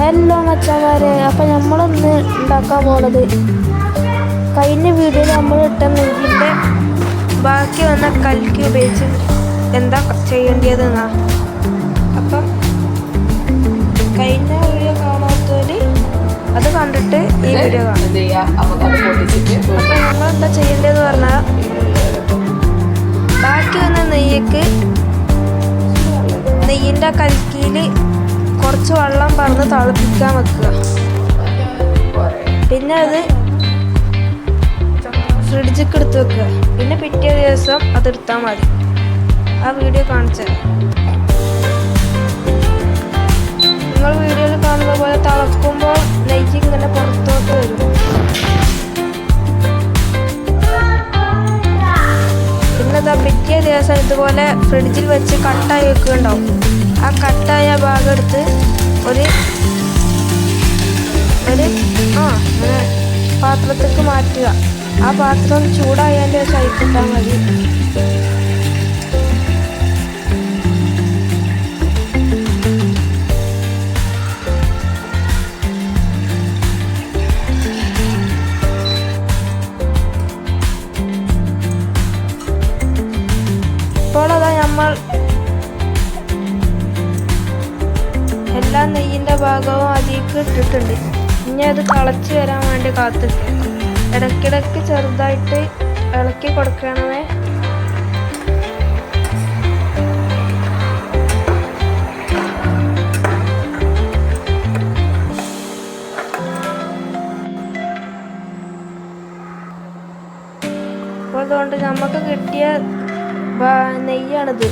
Hello മച്ചന്മാരെ, അപ്പം നമ്മളൊന്ന് ഉണ്ടാക്കാൻ പോണത് കഴിഞ്ഞ വീഡിയോയിൽ നമ്മൾ ഇട്ട നെയ്യിൻ്റെ ബാക്കി വന്ന കൽക്കി ഉപയോഗിച്ച് എന്താ ചെയ്യേണ്ടതെന്നാ. അപ്പം കഴിഞ്ഞ വീഡിയോ കാണാത്തവർ അത് കണ്ടിട്ട് ഈ വീഡിയോ കാണാം. അപ്പം നമ്മളെന്താ ചെയ്യേണ്ടതെന്ന് പറഞ്ഞാൽ, ബാക്കി വന്ന നെയ്യിൻ്റെ കൽക്കിയിൽ കുറച്ച് വെള്ളം പറഞ്ഞ് തിളപ്പിക്കാൻ വെക്കുക. പിന്നെ അത് ഫ്രിഡ്ജിലേക്ക് എടുത്ത് വെക്കുക. പിന്നെ പിറ്റേ ദിവസം അതെടുത്താൽ മതി. ആ വീഡിയോ കാണിച്ചത് നിങ്ങൾ വീഡിയോയിൽ കാണുന്ന പോലെ തിളക്കുമ്പോൾ നെയ്യ് ഇങ്ങനെ പുറത്തോട്ട് വരും. പിന്നെ പിറ്റേ ദിവസം ഇതുപോലെ ഫ്രിഡ്ജിൽ വെച്ച് കട്ടായി വെക്കുകയുണ്ടാവും. ആ കട്ടായ ഭാഗം എടുത്ത് ഒരു പാത്രത്തേക്ക് മാറ്റുക. ആ പാത്രം ചൂടായതിൻ്റെ ശേഷം അയക്കിട്ടാൽ മതി. ഇപ്പോൾ അതാ നമ്മൾ എല്ലാ നെയ്യിൻ്റെ ഭാഗവും അതിലേക്ക് ഇട്ടിട്ടുണ്ട്. ഇനി അത് തിളച്ച് വരാൻ വേണ്ടി കാത്തിരിക്കുക. ഇടയ്ക്കിടയ്ക്ക് ചെറുതായിട്ട് ഇളക്കി കൊടുക്കണമേ. അപ്പോൾ അതുകൊണ്ട് നമുക്ക് കിട്ടിയ നെയ്യാണിത്.